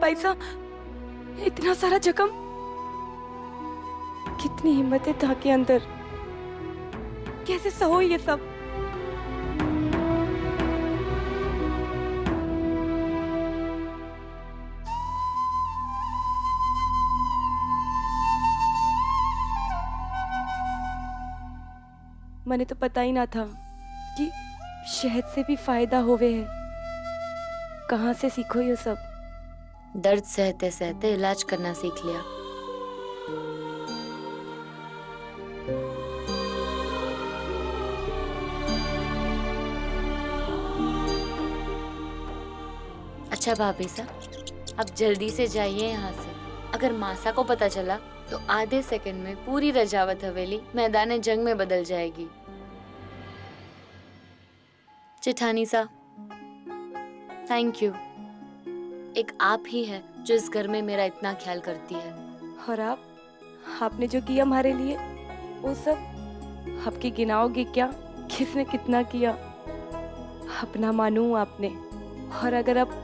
पैसा, इतना सारा जख्म, कितनी हिम्मत है था के अंदर, कैसे सहो ये सब। मैंने तो पता ही ना था कि शहद से भी फायदा होवे है। कहाँ से सीखो ये सब? दर्द सहते सहते इलाज करना सीख लिया। अच्छा भाभी साहब, अब जल्दी से जाइए यहाँ से। अगर मासा को पता चला तो आधे सेकंड में पूरी रजावत हवेली मैदान जंग में बदल जाएगी। जेठानी साहब, थैंक यू। एक आप ही है जो इस घर में मेरा इतना ख्याल करती है। और आपने जो किया हमारे लिए, वो सब आपके गिनाओगे क्या? किसने कितना किया? अपना मानू आपने। और अगर अब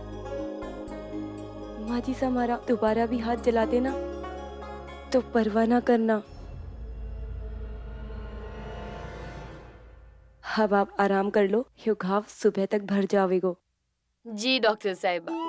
माँ जी से हमारा दोबारा भी हाथ जला देना तो परवाह ना करना। अब आप आराम कर लो, ये घाव सुबह तक भर जावेगो। जी डॉक्टर साहिबा।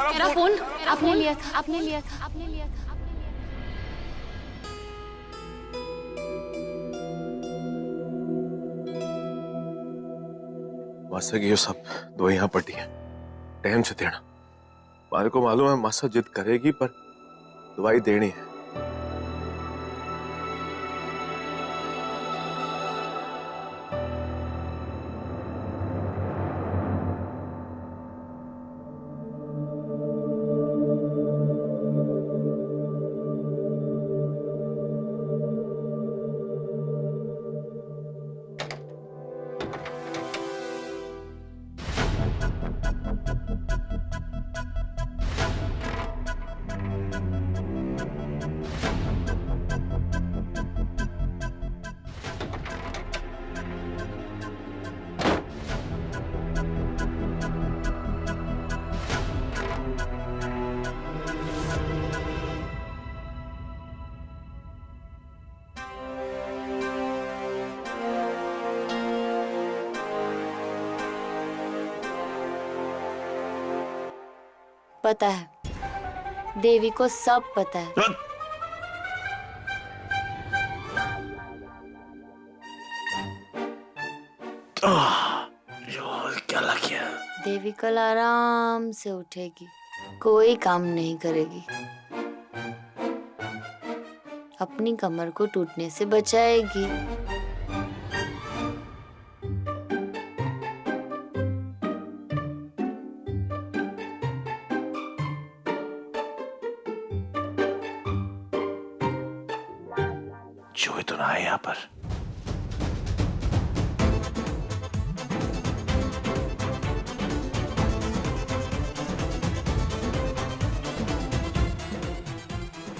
मेरा फोन आपने लिया था, आपने लिया था, आपने लिया था। मासा की ये सब दवाइयां पड़ी हैं, टाइम से देना। मारे को मालूम है मासा जिद करेगी, पर दवाई देनी है। पता है, देवी को सब पता है। क्या लग गया? देवी कल आराम से उठेगी, कोई काम नहीं करेगी, अपनी कमर को टूटने से बचाएगी। जो तो ना है यहाँ पर।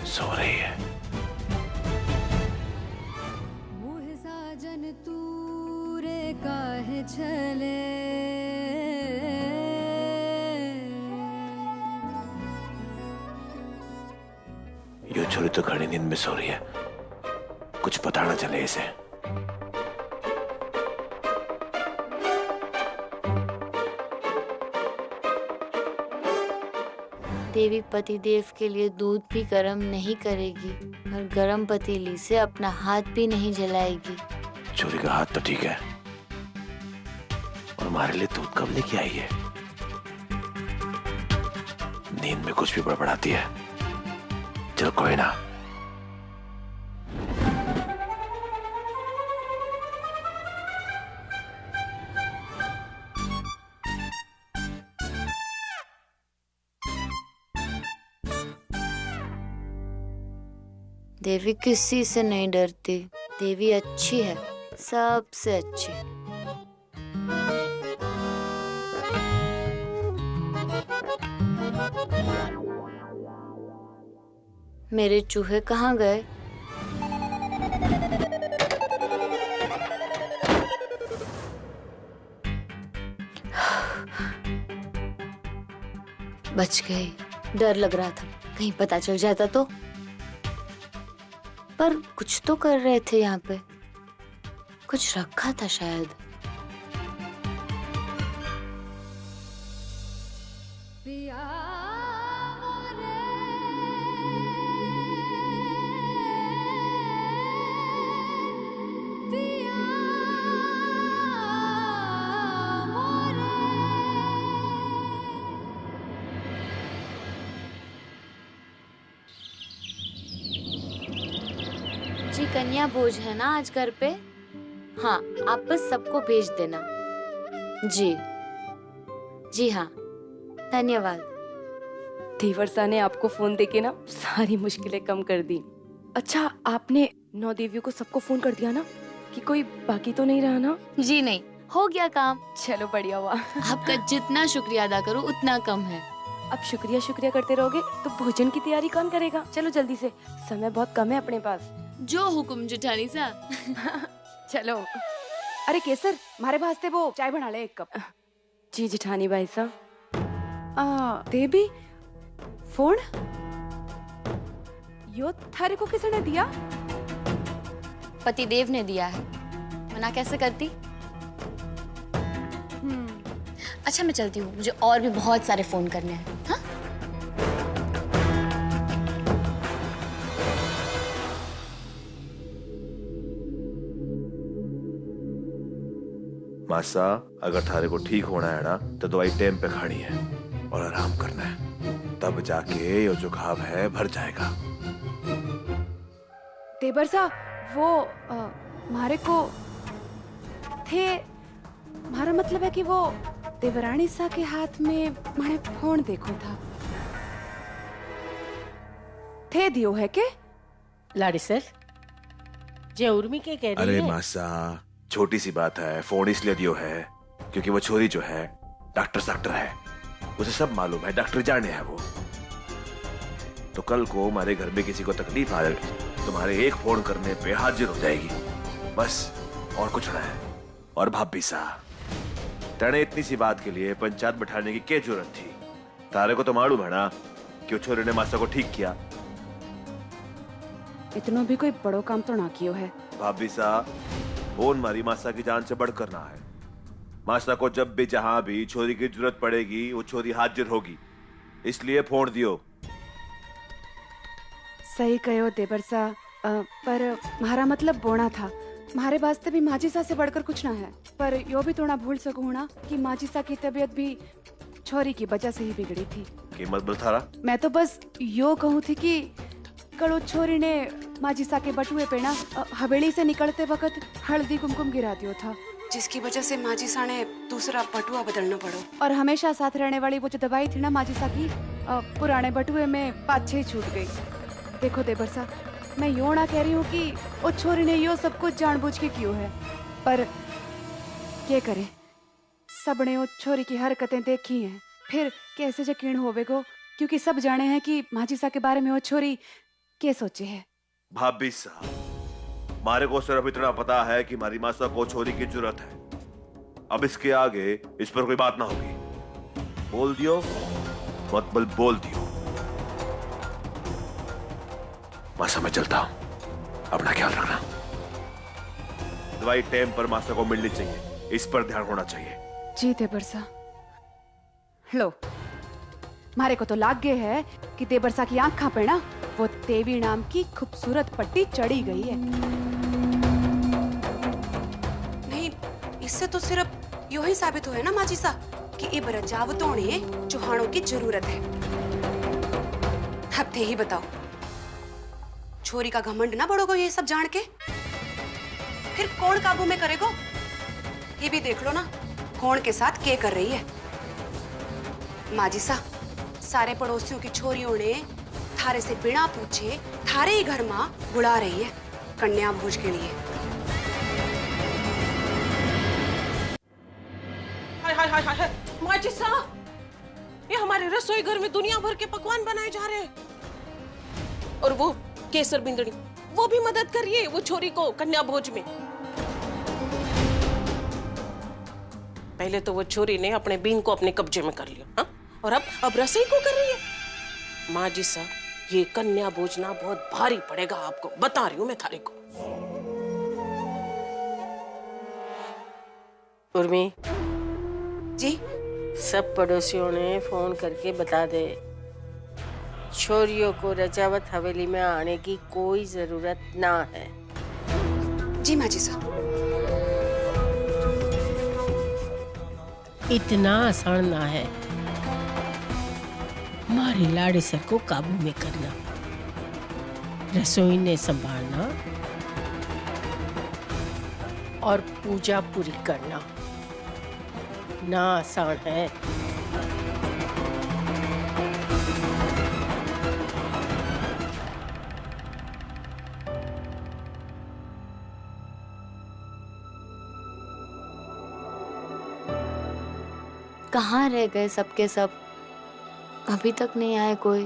सो रही है। साजन तूरे काहे छले, यो छोरी तो घड़ी नींद में सो रही है, कुछ पता ना चले इसे। देवी पतिदेव के लिए दूध भी गर्म नहीं करेगी और गर्म पतीली से अपना हाथ भी नहीं जलाएगी। छोरी का हाथ तो ठीक है, और हमारे लिए दूध कब लेके आई है? नींद में कुछ भी बड़बड़ाती है। चल कोई ना, देवी किसी से नहीं डरती। देवी अच्छी है, सबसे अच्छी। मेरे चूहे कहाँ गए? बच गए। डर लग रहा था कहीं पता चल जाता तो। पर कुछ तो कर रहे थे यहाँ पे, कुछ रखा था शायद। पिया जी कन्या भोज है ना आज घर पे? हाँ, आप बस सबको भेज देना। जी जी हाँ, धन्यवाद। देवर्षा ने आपको फोन देके ना सारी मुश्किलें कम कर दी। अच्छा, आपने 9 देवियों को सबको फोन कर दिया ना कि कोई बाकी तो नहीं रहा ना? जी नहीं, हो गया काम। चलो बढ़िया हुआ। आपका जितना शुक्रिया अदा करूं उतना कम है। अब शुक्रिया शुक्रिया करते रहोगे तो भोजन की तैयारी कौन करेगा? चलो जल्दी से, समय बहुत कम है अपने पास। जो हुकुम जेठानी सा। चलो। अरे केसर, मारे वास्ते वो चाय बना ले 1 कप। जी जेठानी भाई साहब। देवी फोन यो थारे को किसने दिया? पति देव ने दिया है, मना कैसे करती? अच्छा मैं चलती हूँ, मुझे और भी बहुत सारे फोन करने हैं। हाँ? मासा, अगर थारे को ठीक होना है ना तो दवाई टाइम पे खानी है और आराम करना है, तब जाके ये जो घाव है भर जाएगा। देवर्षा, वो मारे को थे, मारा मतलब है कि वो देवरानी सा के हाथ में माने फोन देखो था, थे दियो है के? लाड़ी सर, जे उर्मी के कह रही अरे है। मासा, छोटी सी बात है, फोन इसलिए दियो है क्योंकि वो छोरी जो है डॉक्टर है, उसे सब मालूम है, डॉक्टर जाने है वो। तो कल को हमारे घर में किसी को तकलीफ आ जाए, तुम्हारे एक फोन करने पे हाजिर हो जाएगी, बस, और कुछ ना है। और भाभी सा, तेने इतनी सी बात के लिए पंचायत बैठाने की क्या जरूरत थी? तारे को तो मालूम है ना कि वो छोरे ने मासा को ठीक किया। इतना भी कोई बड़ो काम तो ना कियो है। भाभी सा, फोन मारी मासा की जान से बढ़कर ना है। मासा को जब भी जहां भी छोरी की जरूरत पड़ेगी वो छोरी हाजिर होगी, इसलिए फोन दियो। सही कहो देवर्षा, पर मारा मतलब बोना था, मारे वास्ते भी माजिसा से बढ़कर कुछ ना है। पर यो भी तो ना भूल सकूं ना कि माजिसा की तबीयत भी छोरी की वजह से ही बिगड़ी थी। कीमत बोल थारा। मैं तो बस यो कहूँ थी कि कड़ो छोरी ने माजिसा के बटुए पे ना हवेली से निकलते वक्त हल्दी कुमकुम गिरा दियो था, जिसकी वजह से माजिसा ने दूसरा बटुआ बदलना पड़ो। और हमेशा साथ रहने वाली वो जो दवाई थी ना माजिसा की, पुराने बटुए में 5-6 छूट गई। देखो देवर्षा, मैं यो ना कह रही हूँ कि वो छोरी ने यो सब कुछ जानबूझ के क्यों है, पर क्या करे, सबने वो छोरी की हरकतें देखी हैं, फिर कैसे यकीन होवेगो, क्योंकि सब जाने हैं कि माजिसा के बारे में वो छोरी क्या सोचे है। भाभी साहब, मारे को सिर्फ इतना पता है कि हमारी मासा को छोरी की जरूरत है। अब इसके आगे इस पर कोई बात ना होगी। बोल दियो, मतलब बोल दियो। मासा मैं चलता हूं, अपना ख्याल रखना। दवाई टाइम पर मासा को मिलनी चाहिए, इस पर ध्यान होना चाहिए। जी देवर्षा। लो, मारे को तो लाग गए है कि देवर्षा की आंखों पे ना वो देवी नाम की खूबसूरत पट्टी चढ़ी गई है। नहीं, इससे तो सिर्फ यो ही साबित हुआ है ना माजिसा कि ये बरजावतों ने चौहानों की जरूरत है। अब थे ही बताओ, छोरी का घमंड ना बढ़ोगो ये सब जान के, फिर कौन काबू में करेगो? ये भी देख लो ना कौन के साथ क्या कर रही है। माजिसा, सारे पड़ोसियों की छोरियों ने थारे से बिना पूछे थारे ही घर माँ बुला रही है कन्या भोज के लिए। हाय हाय हाय हाय माजी साहब, ये हमारे रसोई घर में दुनिया भर के पकवान बनाए जा रहे हैं। और वो केसर बिंदड़ी, वो भी मदद करिए वो छोरी को कन्या भोज में। पहले तो वो छोरी ने अपने बीन को अपने कब्जे में कर लिया, हाँ? और अब रसोई को कर रही है। माँ जी साहब, ये कन्या भोज ना बहुत भारी पड़ेगा आपको, बता रही हूँ मैं थारे को। उर्मी जी सब पड़ोसियों ने फोन करके बता दे, छोरियों को रजावत हवेली में आने की कोई जरूरत ना है। जी माँ जी साहब। इतना आसान ना है हमारी लाड़े सर को काबू में करना, रसोई ने संभालना और पूजा पूरी करना ना आसान है। कहाँ रह गए सबके सब? अभी तक नहीं आए कोई।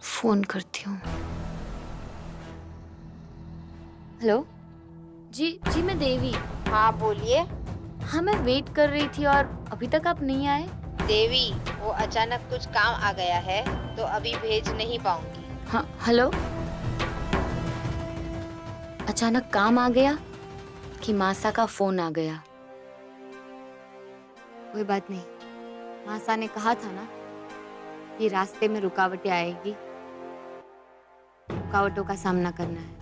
फोन करती हूँ। हेलो जी जी, मैं देवी। हाँ बोलिए। हाँ, मैं वेट कर रही थी और अभी तक आप नहीं आए। देवी, वो अचानक कुछ काम आ गया है तो अभी भेज नहीं पाऊंगी। हाँ हेलो, अचानक काम आ गया कि मासा का फोन आ गया? कोई बात नहीं, मासा ने कहा था ना कि रास्ते में रुकावटें आएगी, रुकावटों का सामना करना है।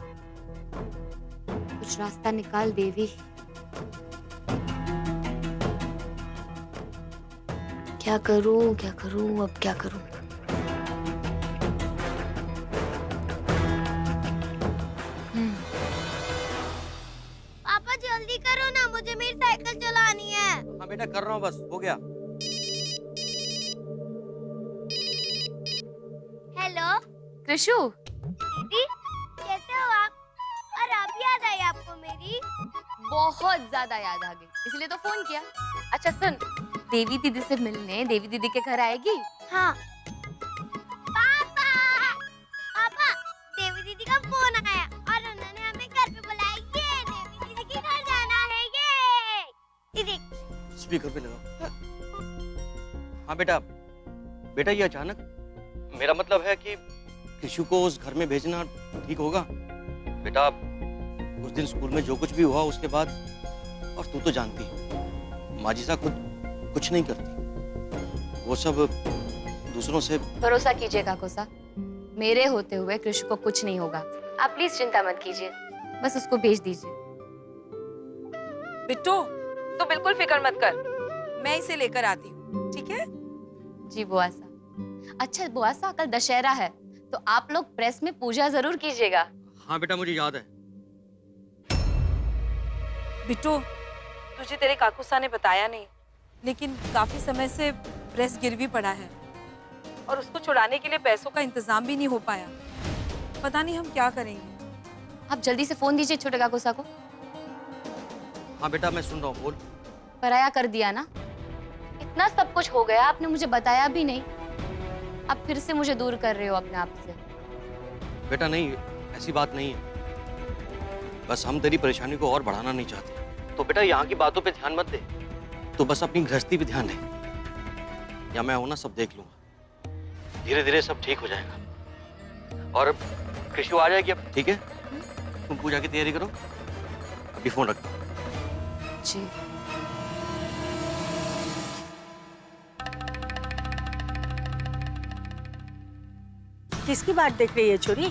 कुछ रास्ता निकाल देवी। क्या करूं अब क्या करूं? पापा जल्दी करो ना, मुझे मेरी साइकिल चलानी है। हाँ बेटा, कर रहा हूँ, बस हो गया। हेलो कृषु, दीदी, कैसे हो आप? और अब याद आई आपको मेरी? बहुत ज्यादा याद आ गई, इसलिए तो फोन किया। अच्छा सुन, देवी दीदी से मिलने देवी दीदी के घर आएगी? हाँ। पापा, पापा, देवी दीदी का फोन आया और उन्होंने हमें घर पे बुलाया। ये देवी दीदी के घर जाना है। ये दीदी स्पीकर पे लगाओ। हाँ बेटा, बेटा ये अचानक, मेरा मतलब है कि कृषु को उस घर में भेजना ठीक होगा? बेटा उस दिन स्कूल में जो कुछ भी हुआ उसके बाद, और तू तो जानती है माजिसा खुद कुछ नहीं करती, वो सब दूसरों से। भरोसा कीजिए काकोसा, मेरे होते हुए कृषु को कुछ नहीं होगा। आप प्लीज चिंता मत कीजिए, बस उसको भेज दीजिए। बिट्टू, तो बिल्कुल फिक्र मत कर, मैं इसे लेकर आती हूँ, ठीक है? जी बुआसा। अच्छा बुआसा, कल दशहरा है तो आप लोग प्रेस में पूजा जरूर कीजिएगा। हाँ बेटा, मुझे याद है। बिट्टू, तुझे तेरे काकूसा ने बताया नहीं, लेकिन काफी समय से प्रेस गिरवी पड़ा है और उसको छुड़ाने के लिए पैसों का इंतजाम भी नहीं हो पाया। पता नहीं हम क्या करेंगे। आप जल्दी से फोन दीजिए छोटे काकोसा को। हाँ बेटा, मैं सुन रहा हूँ, बोल। पराया कर दिया ना, इतना सब कुछ हो गया, आपने मुझे बताया भी नहीं। आप फिर से मुझे दूर कर रहे हो अपने आप से। बेटा नहीं, ऐसी बात नहीं है, बस हम तेरी परेशानी को और बढ़ाना नहीं चाहते। तो बेटा यहाँ की बातों पे ध्यान मत दे, तो बस अपनी गृहस्थी पे ध्यान दे। या मैं हूं ना, सब देख लूंगा, धीरे धीरे सब ठीक हो जाएगा। और कृषु आ जाएगी अब, ठीक है? तुम पूजा की तैयारी करो, अभी फोन रख दो। जी। किसकी बात देख रही है छोरी?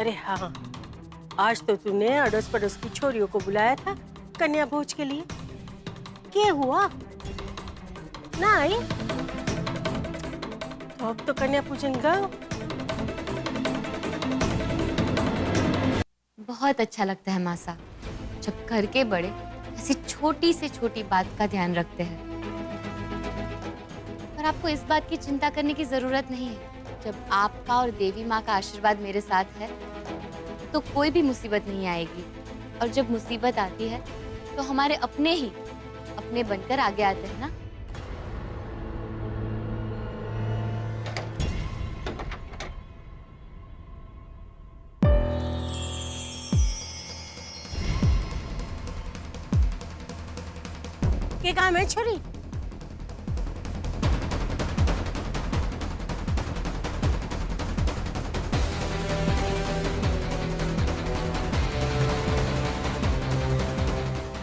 अरे हाँ, आज तो तूने अड़ोस पड़ोस की छोरियों को बुलाया था कन्या भोज के लिए। क्या हुआ? ना आई? तो अब तो कन्या पूजन गए। बहुत अच्छा लगता है मासा, जब घर के बड़े ऐसी छोटी से छोटी बात का ध्यान रखते हैं। पर आपको इस बात की चिंता करने की जरूरत नहीं है। जब आपका और देवी माँ का आशीर्वाद मेरे साथ है तो कोई भी मुसीबत नहीं आएगी। और जब मुसीबत आती है तो हमारे अपने ही अपने बनकर आगे आते हैं ना। क्या काम है छोरी?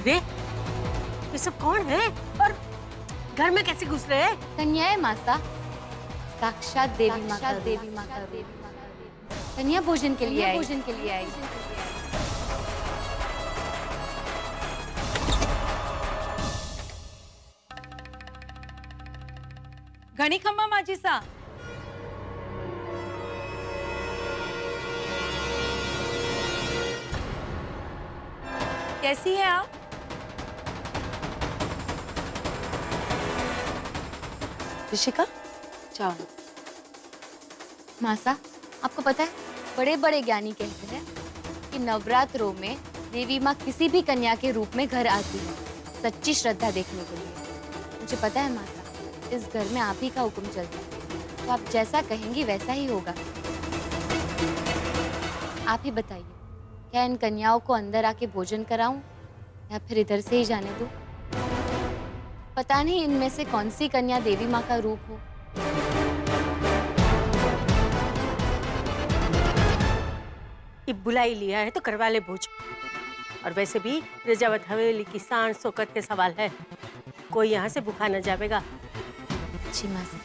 रे, ये सब कौन है और घर में कैसे घुस रहे हैं? कन्या मासा, साक्षात देवी माँ का कन्या भोजन के लिए आई। घणी खम्मा माजी सा। कैसी है आप? ऋषिका, जाओ। मासा, आपको पता है बड़े बड़े ज्ञानी कहते हैं कि नवरात्रों में देवी माँ किसी भी कन्या के रूप में घर आती है, सच्ची श्रद्धा देखने के लिए। मुझे पता है मासा, इस घर में आप ही का हुक्म चलता है, तो आप जैसा कहेंगी वैसा ही होगा। आप ही बताइए, क्या इन कन्याओं को अंदर आके भोजन कराऊं या फिर इधर से ही जाने दूं? पता नहीं इनमें से कौन सी कन्या देवी माँ का रूप हो। ये बुलाई लिया है तो करवा ले भोज। और वैसे भी रजावत हवेली की शान शौकत के सवाल है, कोई यहाँ से भूखा न जाएगा। जी मासी।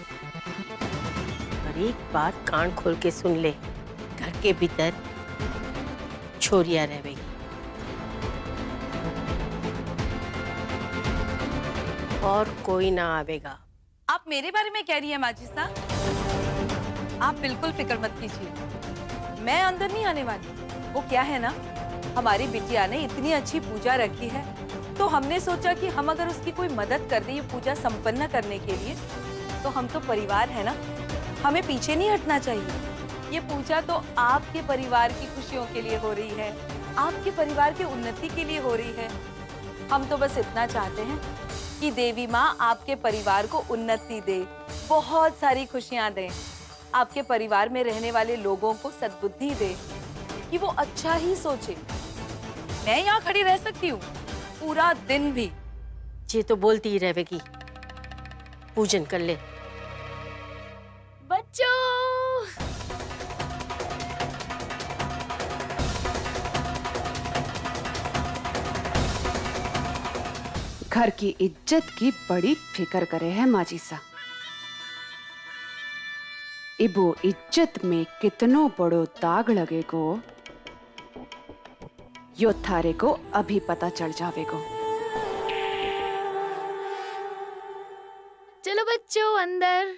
और एक बात कान खोल के सुन ले, घर के भीतर छोरिया रहेगी और कोई ना आवेगा। आप मेरे बारे में कह रही है माजी सा? आप बिल्कुल फिक्र मत कीजिए, मैं अंदर नहीं आने वाली। वो क्या है ना, हमारी बिटिया ने इतनी अच्छी पूजा रखी है तो हमने सोचा कि हम अगर उसकी कोई मदद कर दें ये पूजा संपन्न करने के लिए, तो हम तो परिवार है ना, हमें पीछे नहीं हटना चाहिए। ये पूजा तो आपके परिवार की खुशियों के लिए हो रही है, आपके परिवार की उन्नति के लिए हो रही है। हम तो बस इतना चाहते हैं कि देवी माँ आपके परिवार को उन्नति दे, बहुत सारी खुशियां दे, आपके परिवार में रहने वाले लोगों को सद्बुद्धि दे कि वो अच्छा ही सोचे। मैं यहाँ खड़ी रह सकती हूँ पूरा दिन भी। ये तो बोलती ही रहेगी। पूजन कर ले बच्चों। घर की इज्जत की बड़ी फिक्र करे है माजी सा। इबो इज्जत में कितनो बड़ो दाग लगेगो यो थारे को अभी पता चल जावेगो। चलो बच्चों अंदर।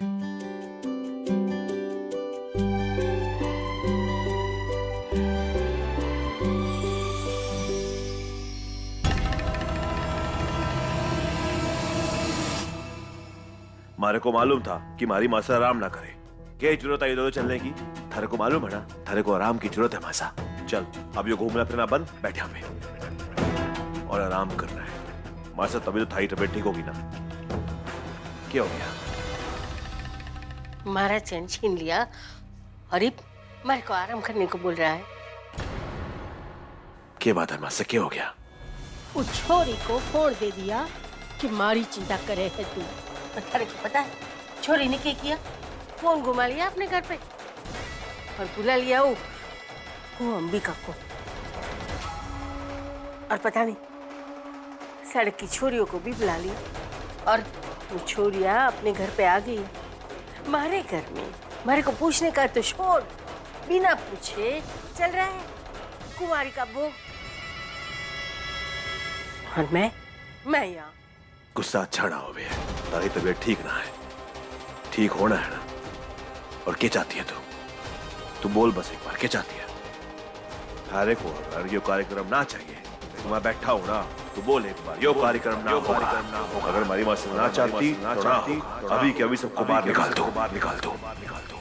मारे को मालूम था कि मारी मासा आराम ना करे। क्या जरूरत आई दोनों चलने की? थारे को मालूम है ना, थारे को आराम की जरूरत है मासा। चल अब ये घूमना फिरना बंद, बैठे पे और आराम करना है। मासा तभी तो थाई तबीयत ठीक होगी ना। क्या हो गया? मारा चैन छीन लिया और अब मेरे को आराम करने को बोल रहा है। क्या बात है मासा, क्या हो गया? उस छोरी को फोड़ दे दिया कि मारी चिंता करे है तू। थारे को पता है छोरी ने क्या किया? फोन घुमा लिया अपने घर पे और बुला लिया वो अंबिका को। और पता नहीं सड़क की छोरियों को भी बुला लिया और वो छोरियां अपने घर पे आ गई। मारे घर में मारे को पूछने का तो छोड़, बिना पूछे चल रहा है कुमारी का भोग। और मैं यहाँ गुस्सा अच्छा ना हो बे, तारी तबीयत ठीक ना है, ठीक होना है ना। और क्या चाहती है तू बोल बस एक बार, क्या चाहती है? थारे को अगर ये कार्यक्रम ना चाहिए तो मैं बैठा हूं ना, तू बोल एक बार, यो कार्यक्रम ना होगा। अगर हमारी माँ सुनना चाहती तो ना होगा। अभी के अभी सबको बाहर निकाल दो।